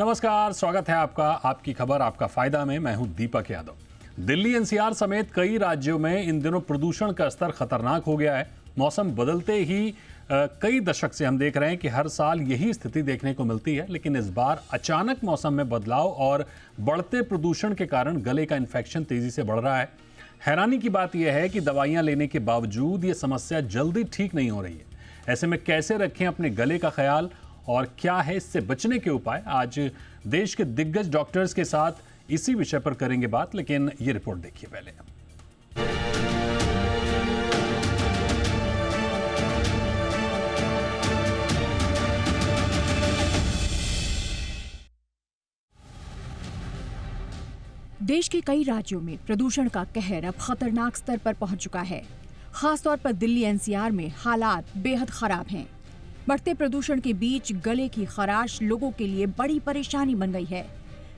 नमस्कार, स्वागत है आपका आपकी खबर आपका फायदा में। मैं हूं दीपक यादव। दिल्ली एनसीआर समेत कई राज्यों में इन दिनों प्रदूषण का स्तर खतरनाक हो गया है। मौसम बदलते ही कई दशक से हम देख रहे हैं कि हर साल यही स्थिति देखने को मिलती है, लेकिन इस बार अचानक मौसम में बदलाव और बढ़ते प्रदूषण के कारण गले का इन्फेक्शन तेजी से बढ़ रहा है। हैरानी की बात यह है कि दवाइयां लेने के बावजूद ये समस्या जल्दी ठीक नहीं हो रही है। ऐसे में कैसे रखें अपने गले का ख्याल और क्या है इससे बचने के उपाय, आज देश के दिग्गज डॉक्टर्स के साथ इसी विषय पर करेंगे बात। लेकिन ये रिपोर्ट देखिए पहले। देश के कई राज्यों में प्रदूषण का कहर अब खतरनाक स्तर पर पहुंच चुका है। खासतौर पर दिल्ली एनसीआर में हालात बेहद खराब हैं। बढ़ते प्रदूषण के बीच गले की खराश लोगों के लिए बड़ी परेशानी बन गई है।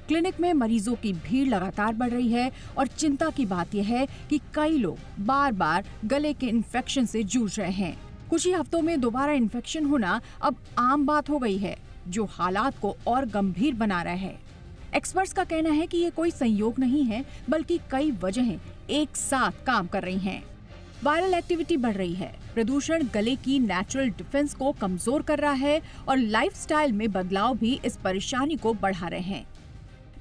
क्लिनिक में मरीजों की भीड़ लगातार बढ़ रही है और चिंता की बात यह है कि कई लोग बार बार गले के इन्फेक्शन से जूझ रहे हैं। कुछ ही हफ्तों में दोबारा इन्फेक्शन होना अब आम बात हो गई है, जो हालात को और गंभीर बना रहा है। एक्सपर्ट्स का कहना है कि ये कोई संयोग नहीं है, बल्कि कई वजहें एक साथ काम कर रही हैं। वायरल एक्टिविटी बढ़ रही है, प्रदूषण गले की नेचुरल डिफेंस को कमजोर कर रहा है और लाइफस्टाइल में बदलाव भी इस परेशानी को बढ़ा रहे हैं।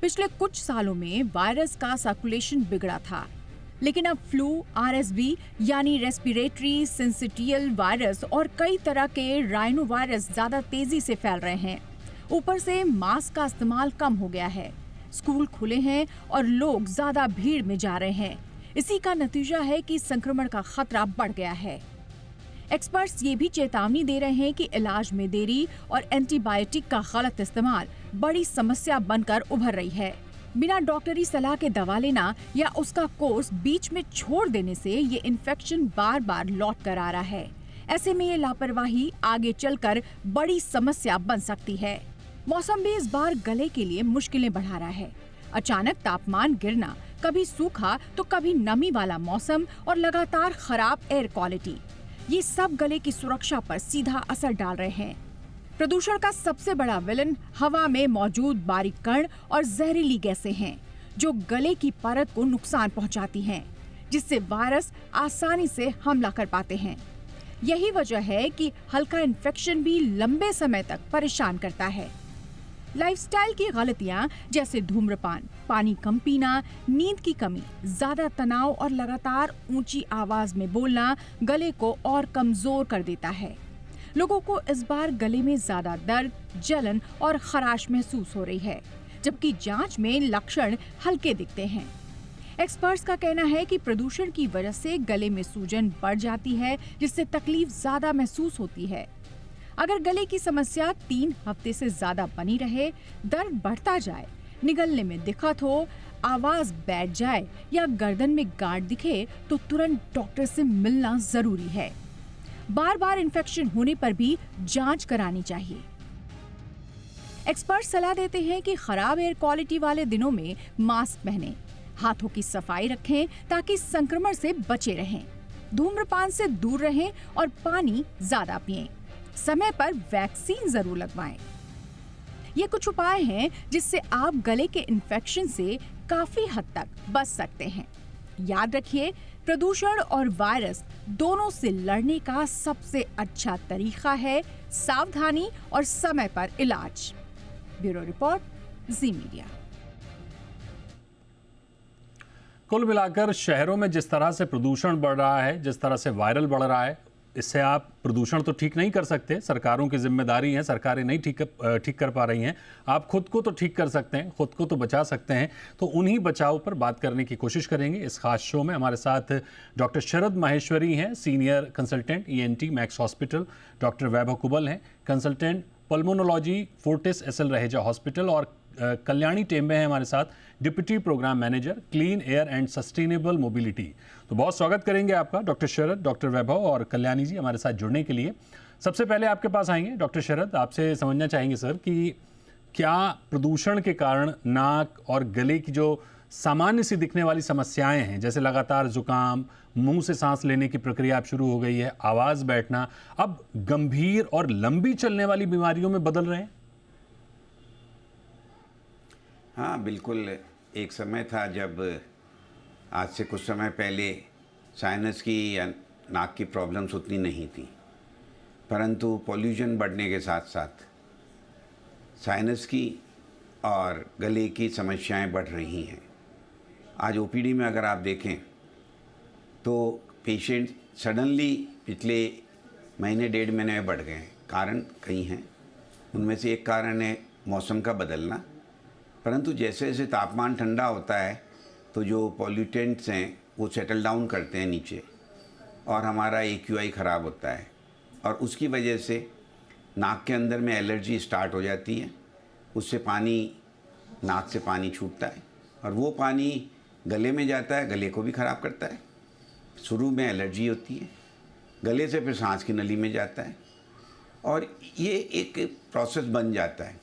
पिछले कुछ सालों में वायरस का सर्कुलेशन बिगड़ा था, लेकिन अब फ्लू, आरएसवी यानी रेस्पिरेटरी सिंसिटियल वायरस और कई तरह के राइनो वायरस ज्यादा तेजी से फैल रहे हैं। ऊपर से मास्क का इस्तेमाल कम हो गया है, स्कूल खुले हैं और लोग ज्यादा भीड़ में जा रहे हैं। इसी का नतीजा है कि संक्रमण का खतरा बढ़ गया है। एक्सपर्ट्स ये भी चेतावनी दे रहे हैं कि इलाज में देरी और एंटीबायोटिक का गलत इस्तेमाल बड़ी समस्या बनकर उभर रही है। बिना डॉक्टरी सलाह के दवा लेना या उसका कोर्स बीच में छोड़ देने से ये इन्फेक्शन बार बार लौट कर आ रहा है। ऐसे में ये लापरवाही आगे चलकर बड़ी समस्या बन सकती है। मौसम भी इस बार गले के लिए मुश्किलें बढ़ा रहा है। अचानक तापमान गिरना, कभी सूखा तो कभी नमी वाला मौसम और लगातार खराब एयर क्वालिटी, ये सब गले की सुरक्षा पर सीधा असर डाल रहे हैं। प्रदूषण का सबसे बड़ा विलन हवा में मौजूद बारीक कण और जहरीली गैसें हैं, जो गले की परत को नुकसान पहुंचाती हैं, जिससे वायरस आसानी से हमला कर पाते हैं। यही वजह है कि हल्का इन्फेक्शन भी लंबे समय तक परेशान करता है। लाइफस्टाइल की गलतियां जैसे धूम्रपान, पानी कम पीना, नींद की कमी, ज्यादा तनाव और लगातार ऊंची आवाज में बोलना गले को और कमजोर कर देता है। लोगों को इस बार गले में ज्यादा दर्द, जलन और खराश महसूस हो रही है, जबकि जांच में लक्षण हल्के दिखते हैं। एक्सपर्ट्स का कहना है कि प्रदूषण की वजह से गले में सूजन बढ़ जाती है, जिससे तकलीफ ज्यादा महसूस होती है। अगर गले की समस्या 3 हफ्ते से ज्यादा बनी रहे, दर्द बढ़ता जाए, निगलने में दिक्कत हो, आवाज बैठ जाए या गर्दन में गांठ दिखे, तो तुरंत डॉक्टर से मिलना जरूरी है। बार बार इन्फेक्शन होने पर भी जांच करानी चाहिए। एक्सपर्ट सलाह देते हैं कि खराब एयर क्वालिटी वाले दिनों में मास्क पहनें, हाथों की सफाई रखें ताकि संक्रमण से बचे रहें, धूम्रपान से दूर रहें और पानी ज्यादा पिएं। समय पर वैक्सीन जरूर लगवाएं। ये कुछ उपाय हैं जिससे आप गले के इन्फेक्शन से काफी हद तक बच सकते हैं। याद रखिए, प्रदूषण और वायरस दोनों से लड़ने का सबसे अच्छा तरीका है सावधानी और समय पर इलाज। ब्यूरो रिपोर्ट, जी मीडिया। कुल मिलाकर शहरों में जिस तरह से प्रदूषण बढ़ रहा है, जिस तरह से वायरल बढ़ रहा है, इससे आप प्रदूषण तो ठीक नहीं कर सकते। सरकारों की जिम्मेदारी है, सरकारें नहीं ठीक कर पा रही हैं। आप खुद को तो ठीक कर सकते हैं, खुद को तो बचा सकते हैं। तो उन्हीं बचाव पर बात करने की कोशिश करेंगे इस खास शो में। हमारे साथ डॉक्टर शरद माहेश्वरी हैं, senior consultant ENT Max hospital. Doctor Vaibhav Kubal हैं, consultant pulmonology Fortis SL Raheja hospital. और कल्याणी टेम्बे हैं हमारे साथ, deputy programme manager, clean air and sustainable mobility. तो बहुत स्वागत करेंगे आपका डॉक्टर शरद, डॉक्टर वैभव और कल्याणी जी हमारे साथ जुड़ने के लिए। सबसे पहले आपके पास आएंगे डॉक्टर शरद, आपसे समझना चाहेंगे सर कि क्या प्रदूषण के कारण नाक और गले की जो सामान्य सी दिखने वाली समस्याएं हैं, जैसे लगातार जुकाम, मुंह से सांस लेने की प्रक्रिया अब शुरू हो गई है, आवाज़ बैठना, अब गंभीर और लंबी चलने वाली बीमारियों में बदल रहे हैं? हाँ, बिल्कुल। एक समय था जब आज से कुछ समय पहले साइनस की या नाक की प्रॉब्लम्स उतनी नहीं थी, परंतु पॉल्यूशन बढ़ने के साथ साथ साइनस की और गले की समस्याएं बढ़ रही हैं। आज ओपीडी में अगर आप देखें तो पेशेंट सडनली पिछले महीने डेढ़ महीने में बढ़ गए हैं। कारण कई हैं, उनमें से एक कारण है मौसम का बदलना, परंतु जैसे जैसे तापमान ठंडा होता है तो जो पॉल्यूटेंट्स हैं वो सेटल डाउन करते हैं नीचे और हमारा AQI ख़राब होता है और उसकी वजह से नाक के अंदर में एलर्जी स्टार्ट हो जाती है। उससे पानी, नाक से पानी छूटता है और वो पानी गले में जाता है, गले को भी ख़राब करता है। शुरू में एलर्जी होती है, गले से फिर सांस की नली में जाता है और ये एक प्रोसेस बन जाता है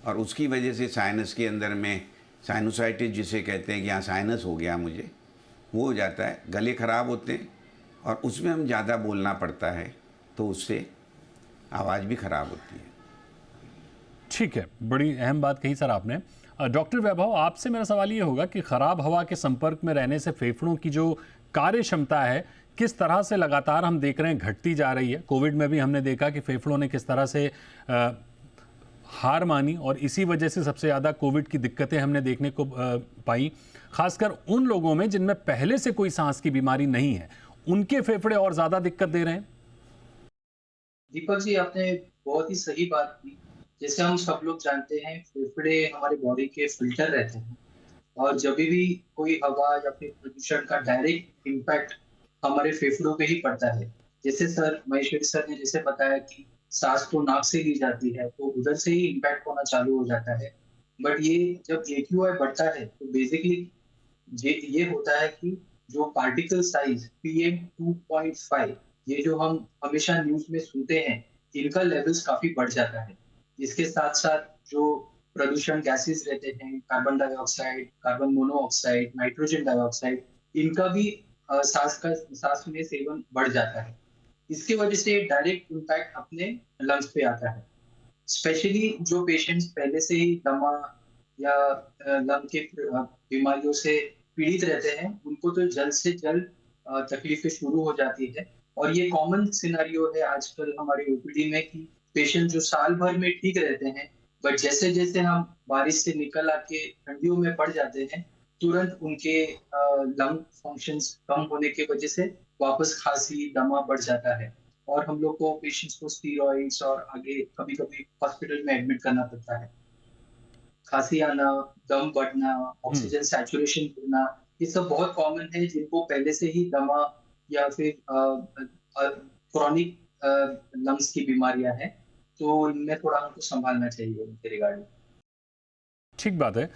और उसकी वजह से साइनस के अंदर में साइनोसाइटिस जिसे कहते हैं कि हाँ साइनस हो गया मुझे, वो हो जाता है। गले ख़राब होते हैं और उसमें हम ज़्यादा बोलना पड़ता है तो उससे आवाज़ भी ख़राब होती है। ठीक है, बड़ी अहम बात कही सर आपने। डॉक्टर वैभव, आपसे मेरा सवाल ये होगा कि खराब हवा के संपर्क में रहने से फेफड़ों की जो कार्य क्षमता है किस तरह से लगातार हम देख रहे हैं घटती जा रही है। कोविड में भी हमने देखा कि फेफड़ों ने किस तरह से हार मानी और इसी वजह से सबसे ज़्यादा कोविड की दिक्कतें हमने देखने को पाई, खासकर उन लोगों में जिनमें पहले से कोई सांस की बीमारी नहीं है, उनके फेफड़े और ज़्यादा दिक्कत दे रहे हैं। दीपक जी, आपने बहुत ही सही बात की। जैसे हम सब लोग जानते हैं, फेफड़े हमारे बॉडी के फिल्टर रहते हैं और जब भी कोई हवा या फिर प्रदूषण का डायरेक्ट इम्पैक्ट हमारे फेफड़ों पे ही पड़ता है। जैसे सर महेश्वरी सर ने जैसे बताया कि सांस तो नाक से ली जाती है तो उधर से ही इम्पैक्ट होना चालू हो जाता है। बट ये जब AQI बढ़ता है तो बेसिकली ये होता है कि जो पार्टिकल साइज PM2.5, ये जो हम हमेशा न्यूज में सुनते हैं, इनका लेवल्स काफी बढ़ जाता है। इसके साथ साथ जो प्रदूषण गैसेस रहते हैं, carbon dioxide, carbon monoxide, nitrogen dioxide, इनका भी सांस में सेवन बढ़ जाता है। इसकी वजह से डायरेक्ट इम्पैक्ट अपने लंग्स पे आता है। स्पेशली जो पेशेंट्स पहले से ही दमा या लंग के बीमारियों से पीड़ित रहते हैं, उनको तो जल्द से जल्द तकलीफें शुरू हो जाती है। और ये कॉमन सिनेरियो है आजकल हमारे OPD में कि पेशेंट जो साल भर में ठीक रहते हैं, बट जैसे जैसे हम बारिश से निकल आके ठंडियों में पड़ जाते हैं, तुरंत उनके लंग फंक्शंस कम होने की वजह से वापस खांसी, दमा बढ़ जाता है और हम लोग को पेशेंट्स को स्टीरॉइड्स और आगे कभी-कभी हॉस्पिटल में एडमिट करना पड़ता है। खांसी आना, दम बढ़ना, ऑक्सीजन सैचुरेशन गिरना, ये सब बहुत कॉमन है जिनको पहले से ही दमा या फिर क्रॉनिक लंग्स की बीमारियां हैं, तो इनमें थोड़ा हमको संभालना चाहिए इनके रिगार्डिंग। ठीक बात है।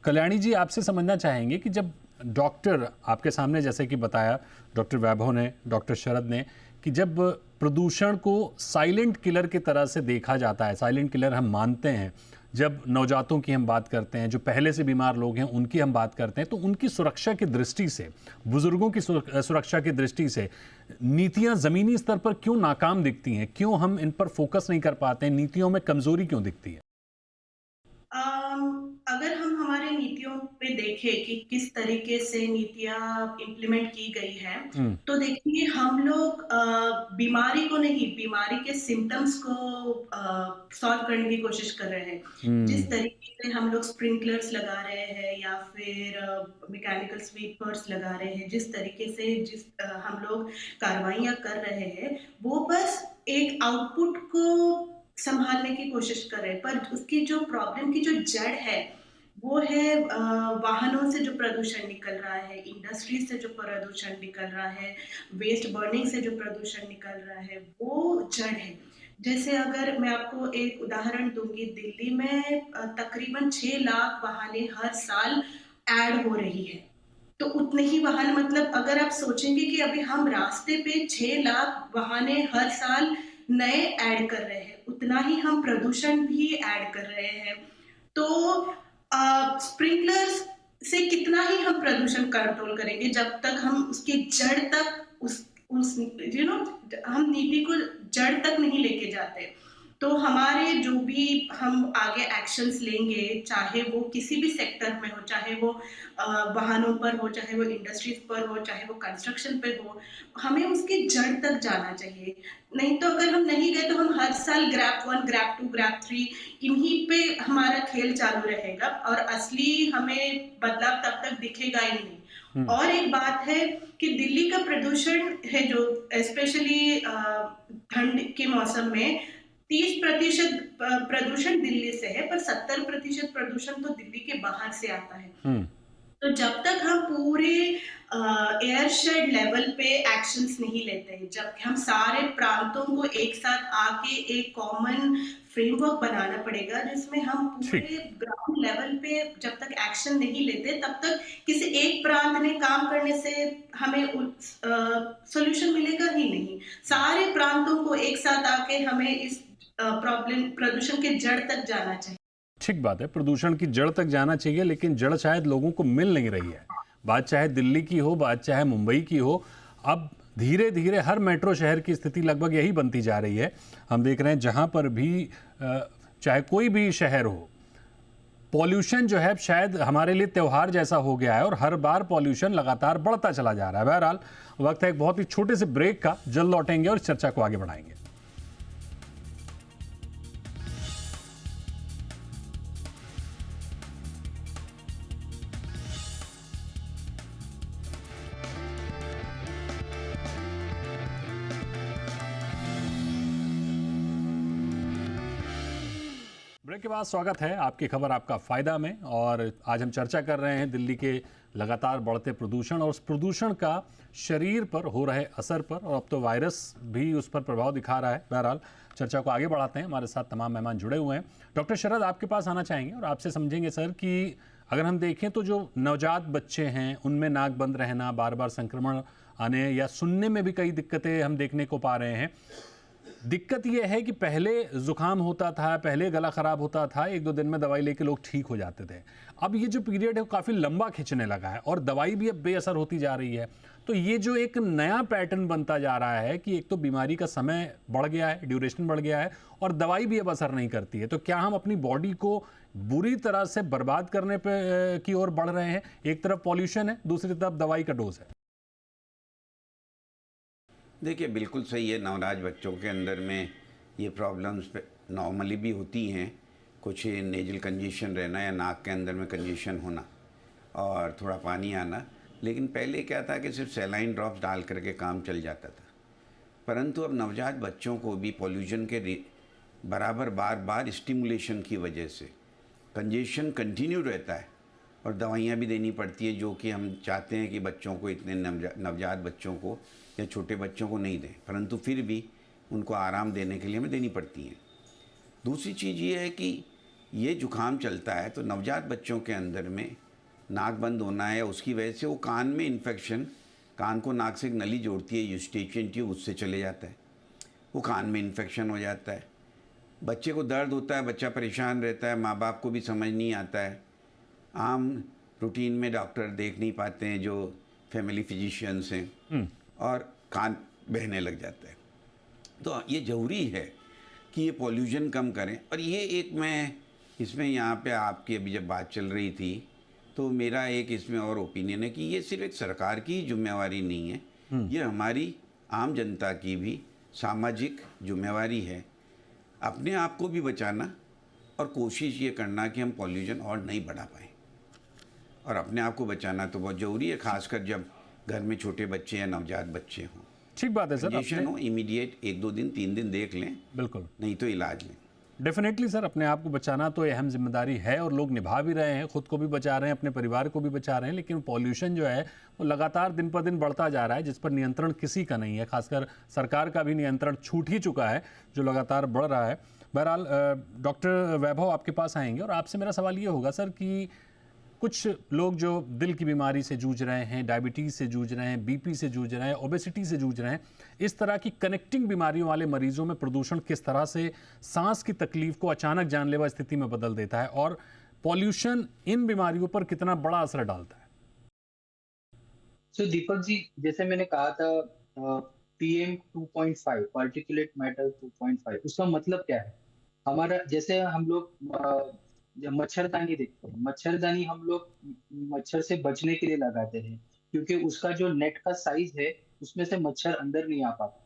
कल्याणी जी, आपसे समझना चाहेंगे कि जब डॉक्टर आपके सामने, जैसे कि बताया डॉक्टर वैभव ने, डॉक्टर शरद ने, कि जब प्रदूषण को साइलेंट किलर की तरह से देखा जाता है, साइलेंट किलर हम मानते हैं, जब नवजातों की हम बात करते हैं, जो पहले से बीमार लोग हैं उनकी हम बात करते हैं, तो उनकी सुरक्षा की दृष्टि से, बुजुर्गों की सुरक्षा की दृष्टि से नीतियां ज़मीनी स्तर पर क्यों नाकाम दिखती हैं? क्यों हम इन पर फोकस नहीं कर पाते हैं? नीतियों में कमजोरी क्यों दिखती है? अगर हम हमारे नीतियों पे देखें कि किस तरीके से नीतियां इम्प्लीमेंट की गई है, तो देखिए हम लोग बीमारी को नहीं, बीमारी के सिम्टम्स को सॉल्व करने की कोशिश कर रहे हैं। जिस तरीके से हम लोग स्प्रिंकलर्स लगा रहे हैं या फिर मैकेनिकल स्वीपर्स लगा रहे हैं, जिस तरीके से हम लोग कार्रवाइयां कर रहे हैं, वो बस एक आउटपुट को संभालने की कोशिश कर रहे हैं, पर उसकी जो प्रॉब्लम की जो जड़ है वो है वाहनों से जो प्रदूषण निकल रहा है, इंडस्ट्री से जो प्रदूषण निकल रहा है, वेस्ट बर्निंग से जो प्रदूषण निकल रहा है, वो जड़ है। जैसे अगर मैं आपको एक उदाहरण दूंगी, दिल्ली में तकरीबन 6 लाख वाहनें हर साल ऐड हो रही है। तो उतने ही वाहन, मतलब अगर आप सोचेंगे कि अभी हम रास्ते पे 6 लाख वाहनें हर साल नए ऐड कर रहे हैं, उतना ही हम प्रदूषण भी ऐड कर रहे हैं। तो स्प्रिंकलर्स से कितना ही हम प्रदूषण कंट्रोल करेंगे जब तक हम उसकी जड़ तक हम नीति को जड़ तक नहीं लेके जाते। तो हमारे जो भी हम आगे एक्शंस लेंगे, चाहे वो किसी भी सेक्टर में हो, चाहे वो वाहनों पर हो, चाहे वो इंडस्ट्रीज पर हो, चाहे वो कंस्ट्रक्शन पे हो, हमें उसकी जड़ तक जाना चाहिए। नहीं तो अगर हम नहीं गए तो हम हर साल ग्रैप 1, ग्रैप 2, ग्रैप 3 इन्हीं पे हमारा खेल चालू रहेगा और असली हमें बदलाव तब तक दिखेगा ही नहीं। और एक बात है कि दिल्ली का प्रदूषण है जो स्पेशली ठंड के मौसम में 30% प्रदूषण दिल्ली से है, पर 70% प्रदूषण तो दिल्ली के बाहर से आता है। तो जब तक हम पूरे एयरशेड लेवल पे एक्शंस नहीं लेते हैं, जब हम सारे प्रांतों को एक साथ आके एक कॉमन फ्रेमवर्क बनाना पड़ेगा जिसमें हम पूरे ग्राउंड लेवल पे जब तक एक्शन नहीं लेते तब तक किसी एक प्रांत ने काम करने से हमें सॉल्यूशन मिलेगा ही नहीं। सारे प्रांतों को एक साथ आके हमें इस प्रॉब्लम प्रदूषण के जड़ तक जाना चाहिए। ठीक बात है, प्रदूषण की जड़ तक जाना चाहिए, लेकिन जड़ शायद लोगों को मिल नहीं रही है। बात चाहे दिल्ली की हो, बात चाहे मुंबई की हो, अब धीरे धीरे हर मेट्रो शहर की स्थिति लगभग यही बनती जा रही है। हम देख रहे हैं जहां पर भी चाहे कोई भी शहर हो, पॉल्यूशन जो है शायद हमारे लिए त्यौहार जैसा हो गया है और हर बार पॉल्यूशन लगातार बढ़ता चला जा रहा है। बहरहाल वक्त है एक बहुत ही छोटे से ब्रेक का, जल्द लौटेंगे और इस चर्चा को आगे बढ़ाएंगे। ब्रेक के बाद स्वागत है आपकी खबर आपका फ़ायदा में। और आज हम चर्चा कर रहे हैं दिल्ली के लगातार बढ़ते प्रदूषण और उस प्रदूषण का शरीर पर हो रहे असर पर, और अब तो वायरस भी उस पर प्रभाव दिखा रहा है। बहरहाल चर्चा को आगे बढ़ाते हैं, हमारे साथ तमाम मेहमान जुड़े हुए हैं। डॉक्टर शरद आपके पास आना चाहेंगे और आपसे समझेंगे सर कि अगर हम देखें तो जो नवजात बच्चे हैं उनमें नाक बंद रहना, बार बार संक्रमण आने या सुनने में भी कई दिक्कतें हम देखने को पा रहे हैं। दिक्कत यह है कि पहले जुकाम होता था, पहले गला खराब होता था, 1-2 दिन में दवाई लेके लोग ठीक हो जाते थे। अब ये जो पीरियड है वो काफ़ी लंबा खिंचने लगा है और दवाई भी अब बेअसर होती जा रही है। तो ये जो एक नया पैटर्न बनता जा रहा है कि एक तो बीमारी का समय बढ़ गया है, ड्यूरेशन बढ़ गया है और दवाई भी अब असर नहीं करती है। तो क्या हम अपनी बॉडी को बुरी तरह से बर्बाद करने पे की ओर बढ़ रहे हैं? एक तरफ पॉल्यूशन है, दूसरी तरफ दवाई का डोज है। देखिए, बिल्कुल सही है। नवजात बच्चों के अंदर में ये प्रॉब्लम्स नॉर्मली भी होती हैं। कुछ नेजल कंजेशन रहना या नाक के अंदर में कंजेशन होना और थोड़ा पानी आना। लेकिन पहले क्या था कि सिर्फ सैलाइन ड्रॉप्स डाल करके काम चल जाता था, परंतु अब नवजात बच्चों को भी पॉल्यूशन के बराबर बार बार स्टिमुलेशन की वजह से कंजेशन कंटिन्यू रहता है और दवाइयाँ भी देनी पड़ती है, जो कि हम चाहते हैं कि बच्चों को, इतने नवजात बच्चों को या छोटे बच्चों को नहीं दें, परंतु फिर भी उनको आराम देने के लिए हमें देनी पड़ती हैं। दूसरी चीज़ ये है कि ये जुकाम चलता है तो नवजात बच्चों के अंदर में नाक बंद होना है, उसकी वजह से वो कान में इन्फेक्शन, कान को नाक से एक नली जोड़ती है यूस्टेचियन ट्यूब, उससे चले जाता है, वो कान में इन्फेक्शन हो जाता है। बच्चे को दर्द होता है, बच्चा परेशान रहता है, माँ बाप को भी समझ नहीं आता है। आम रूटीन में डॉक्टर देख नहीं पाते हैं जो फैमिली फिजिशियंस हैं, और कान बहने लग जाता है। तो ये ज़रूरी है कि ये पॉल्यूशन कम करें। और ये एक, मैं इसमें यहाँ पे आपकी अभी जब बात चल रही थी तो मेरा एक इसमें और ओपिनियन है कि ये सिर्फ एक सरकार की जिम्मेवारी नहीं है, ये हमारी आम जनता की भी सामाजिक जिम्मेवारी है। अपने आप को भी बचाना और कोशिश ये करना कि हम पॉल्यूशन और नहीं बढ़ा पाएँ। और अपने आप को बचाना तो बहुत ज़रूरी है, खासकर जब घर में छोटे बच्चे या नवजात बच्चे हों। ठीक बात है सर। कंजेशन हो, इमीडिएट 1-2 दिन 3 दिन देख लें, बिल्कुल, नहीं तो इलाज लें। डेफिनेटली सर, अपने आप को बचाना तो अहम जिम्मेदारी है और लोग निभा भी रहे हैं, खुद को भी बचा रहे हैं, अपने परिवार को भी बचा रहे हैं। लेकिन पॉल्यूशन जो है वो लगातार दिन पर दिन बढ़ता जा रहा है, जिस पर नियंत्रण किसी का नहीं है। खासकर सरकार का भी नियंत्रण छूट ही चुका है, जो लगातार बढ़ रहा है। बहरहाल डॉक्टर वैभव आपके पास आएंगे और आपसे मेरा सवाल ये होगा सर कि कुछ लोग जो दिल की बीमारी से जूझ रहे हैं, डायबिटीज़ से जूझ रहे हैं, बीपी से जूझ रहे हैं, ओबेसिटी से जूझ रहे हैं, इस तरह की कनेक्टिंग बीमारियों वाले मरीजों में प्रदूषण किस तरह से सांस की तकलीफ को अचानक जानलेवा स्थिति में बदल देता है और पॉल्यूशन इन बीमारियों पर कितना बड़ा असर डालता है? तो दीपक जी, जैसे मैंने कहा था PM 2.5, पार्टिकुलेट मैटर 2.5, उसका मतलब क्या है? हमारा जैसे हम लोग जब मच्छरदानी देखते हैं, मच्छरदानी हम लोग मच्छर से बचने के लिए लगाते हैं, क्योंकि उसका जो नेट का साइज है उसमें से मच्छर अंदर नहीं आ पाता।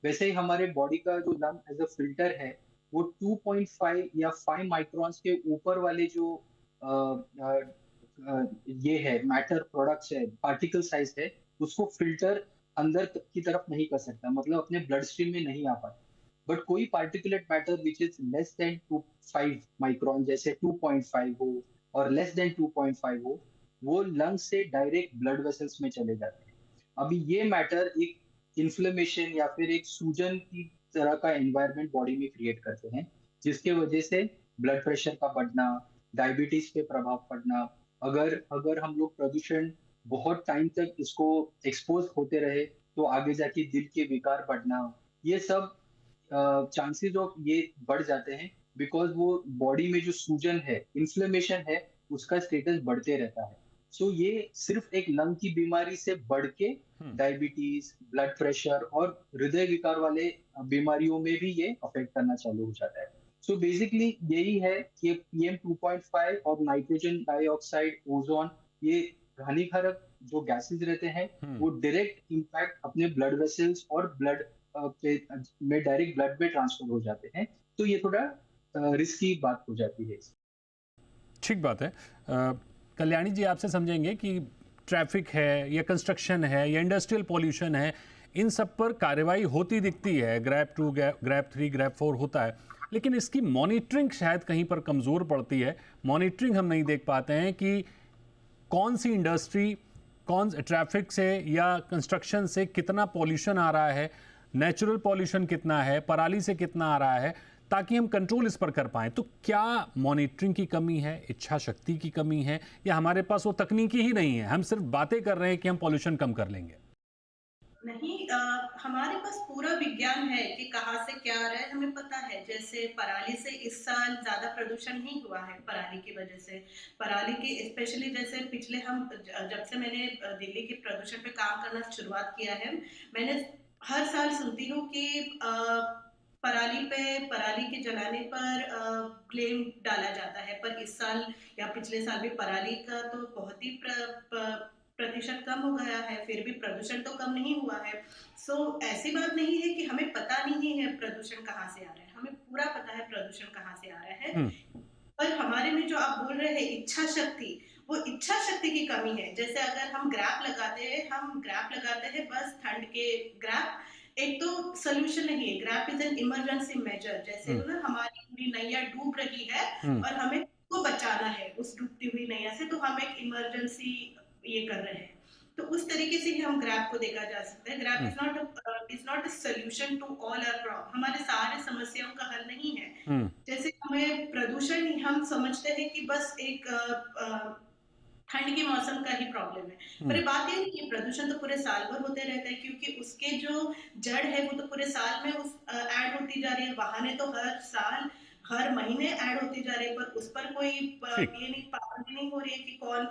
वैसे ही हमारे बॉडी का जो लंग एज अ फिल्टर है, वो 2.5 या 5 माइक्रॉन्स के ऊपर वाले जो अ, अ, ये है मैटर प्रोडक्ट्स है, पार्टिकल साइज है, उसको फिल्टर अंदर की तरफ नहीं कर सकता, मतलब अपने ब्लड स्ट्रीम में नहीं आ पाता। बट कोई particulate matter which is less than 5 micron, जैसे 2.5 हो और लेस देन 2.5 हो, वो लंग से डायरेक्ट ब्लड वेसल्स में चले जाते हैं। अभी ये मैटर एक इन्फ्लेमेशन या फिर एक सूजन की तरह का एनवायरनमेंट बॉडी में क्रिएट करते हैं, जिसके वजह से ब्लड प्रेशर का बढ़ना, डायबिटीज पे प्रभाव पड़ना। अगर अगर हम लोग प्रदूषण बहुत टाइम तक इसको एक्सपोज होते रहे, तो आगे जाके दिल के विकार बढ़ना, ये सब चांसेस ऑफ ये बढ़ जाते हैं, बिकॉज वो बॉडी में जो सूजन है, इन्फ्लेमेशन है, उसका स्टेटस बढ़ते रहता है। सो ये सिर्फ एक लंग की बीमारी से बढ़ के डायबिटीज, ब्लड प्रेशर और हृदय विकार वाले बीमारियों में भी ये अफेक्ट करना चालू हो जाता है। सो बेसिकली यही है कि PM 2.5 और नाइट्रोजन डाइऑक्साइड, ओजोन, ये हानिकारक जो गैसेस रहते हैं, वो डायरेक्ट इम्पैक्ट अपने ब्लड वेसल्स और ब्लड में डायरेक्ट ब्लड में ट्रांसफर हो जाते हैं। तो ये थोड़ा रिस्की बात हो जाती है। ठीक बात है। कल्याणी जी, आपसे समझेंगे कि ट्रैफिक है या कंस्ट्रक्शन है या इंडस्ट्रियल पॉल्यूशन है, इन सब पर कार्रवाई होती दिखती है, ग्रैब 2, ग्रैब 3, ग्रैब 4 होता है, लेकिन इसकी मॉनिटरिंग शायद कहीं पर कमज़ोर पड़ती है। मॉनिटरिंग हम नहीं देख पाते हैं कि कौन सी इंडस्ट्री, कौन ट्रैफिक से या कंस्ट्रक्शन से कितना पॉल्यूशन आ रहा है, नेचुरल पॉल्यूशन कितना है, पराली से कितना आ रहा है, ताकि हम कंट्रोल इस पर कर पाएं। तो क्या मॉनिटरिंग की कमी है, इच्छा शक्ति की कमी है, या हमारे पास वो तकनीकी ही नहीं है, हम सिर्फ बातें कर रहे हैं कि हम पॉल्यूशन कम कर लेंगे? नहीं, हमारे पास पूरा विज्ञान है कि कहाँ से क्या आ रहा है, हमें पता है। जैसे पराली से इस साल ज्यादा प्रदूषण नहीं हुआ है पराली की वजह से। पराली की स्पेशली, जैसे पिछले हम जब से मैंने दिल्ली के प्रदूषण पे काम करना शुरुआत किया है, मैंने हर साल सुनती हूँ कि पराली के जलाने पर ब्लेम डाला जाता है, पर इस साल या पिछले साल भी पराली का तो बहुत ही प्रतिशत कम हो गया है, फिर भी प्रदूषण तो कम नहीं हुआ है। सो ऐसी बात नहीं है कि हमें पता नहीं है प्रदूषण कहाँ से आ रहा है, हमें पूरा पता है प्रदूषण कहाँ से आ रहा है। पर हमारे में जो आप बोल रहे हैं इच्छा शक्ति, वो इच्छा शक्ति की कमी है। जैसे अगर हम ग्रैप लगाते हैं बस ठंड के ग्रैप, एक तो सोल्यूशन नहीं है। GRAP is an emergency measure, जैसे ना हमारी पूरी नैया डूब रही है और हमें को बचाना है उस डूबती हुई नैया से, तो हम एक इमरजेंसी ये कर रहे हैं। तो उस तरीके से ही हम ग्रैप को देखा जा सकता है। GRAP is not a solution to all our problem, हमारे सारे समस्याओं का हल नहीं है। जैसे हमें प्रदूषण, हम समझते हैं कि बस एक ठंड के मौसम का ही प्रॉब्लम है, पर ये बात ये नहीं कि प्रदूषण तो पूरे साल भर होते रहता है, क्योंकि उसके जो जड़ है वो तो पूरे साल में ऐड होती जा रही है। वाहने तो हर साल हर महीने ऐड होती जा रही है, पर उस पर कोई ये नहीं, पाबंदी नहीं हो रही है कि कौन।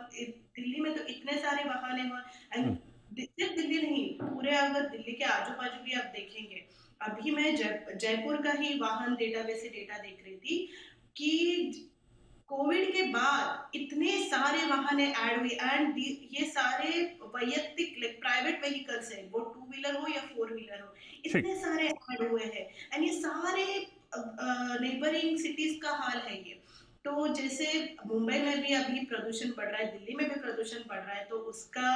दिल्ली में तो इतने सारे वाहन हैं, सिर्फ दिल्ली नहीं, पूरे अगर दिल्ली के आजू बाजू भी आप देखेंगे। अभी मैं जयपुर का ही वाहन डेटाबेस से डेटा देख रही थी कि कोविड के बाद इतने सारे वाहन ऐड हुए, एंड ये सारे वैयक्तिक प्राइवेट व्हीकल्स है, वो 2 व्हीलर हो या 4 व्हीलर हो, इतने सारे ऐड हुए हैं। एंड ये सारे नेबरिंग सिटीज का हाल है ये। तो जैसे मुंबई में भी अभी प्रदूषण बढ़ रहा है, दिल्ली में भी प्रदूषण बढ़ रहा है, तो उसका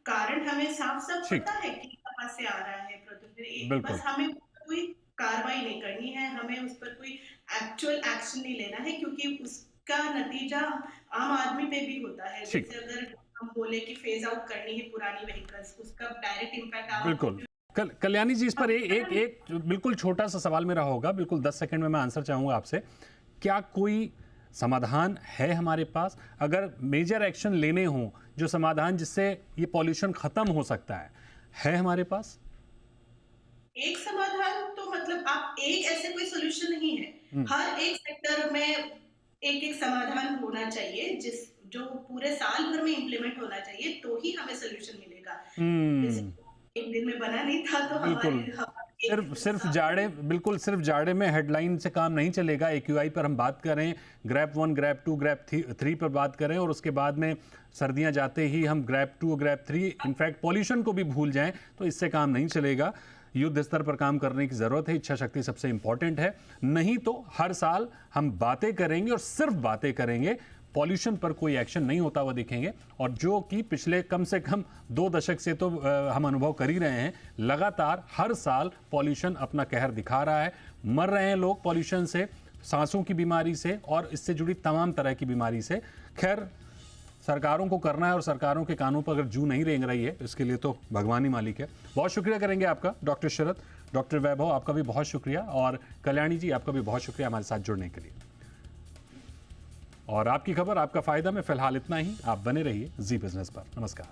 कारण हमें साफ साफ पता है कि कहाँ से आ रहा है प्रदूषण। बस हमें कोई कार्रवाई नहीं करनी है, हमें उस पर कोई एक्चुअल एक्शन नहीं लेना है, क्योंकि उसका नतीजा आम आदमी पे भी होता है। जैसे अगर हम बोले कि फेज आउट करनी है पुरानी व्हीकल्स, उसका डायरेक्ट इम्पैक्ट आम बिल्कुल। कल्याणी जी, इस पर एक बिल्कुल छोटा सा सवाल मेरा होगा, बिल्कुल 10 सेकंड में मैं आंसर चाहूंगा आपसे। क्या कोई समाधान है हमारे पास, अगर मेजर एक्शन लेने हों, जो समाधान जिससे ये पॉल्यूशन खत्म हो सकता है हमारे पास? एक समाधान तो मतलब आप एक ऐसे कोई सोल्यूशन नहीं है, हर एक सेक्टर में एक एक समाधान होना चाहिए, जो पूरे साल भर में इम्प्लीमेंट होना चाहिए, तो ही हमें सोल्यूशन मिलेगा। जैसे एक दिन में बना नहीं था, तो हमारे सिर्फ जाड़े, बिल्कुल सिर्फ जाड़े में हेडलाइन से काम नहीं चलेगा। AQI पर हम बात करें, ग्रैप 1, ग्रैप 2, ग्रैप 3 पर बात करें, और उसके बाद में सर्दियां जाते ही हम ग्रैप 2, ग्रैप 3, इनफैक्ट पॉल्यूशन को भी भूल जाएं, तो इससे काम नहीं चलेगा। युद्ध स्तर पर काम करने की ज़रूरत है, इच्छा शक्ति सबसे इंपॉर्टेंट है। नहीं तो हर साल हम बातें करेंगे और सिर्फ बातें करेंगे, पॉल्यूशन पर कोई एक्शन नहीं होता हुआ दिखेंगे। और जो कि पिछले कम से कम 2 दशक से तो हम अनुभव कर ही रहे हैं, लगातार हर साल पॉल्यूशन अपना कहर दिखा रहा है। मर रहे हैं लोग पॉल्यूशन से, सांसों की बीमारी से और इससे जुड़ी तमाम तरह की बीमारी से। खैर, सरकारों को करना है, और सरकारों के कानों पर अगर जू नहीं रेंग रही है, इसके लिए तो भगवान ही मालिक है। बहुत शुक्रिया करेंगे आपका डॉक्टर शरद। डॉक्टर वैभव, आपका भी बहुत शुक्रिया, और कल्याणी जी, आपका भी बहुत शुक्रिया हमारे साथ जुड़ने के लिए। और आपकी खबर, आपका फायदा में फिलहाल इतना ही। आप बने रहिए जी बिजनेस पर। नमस्कार।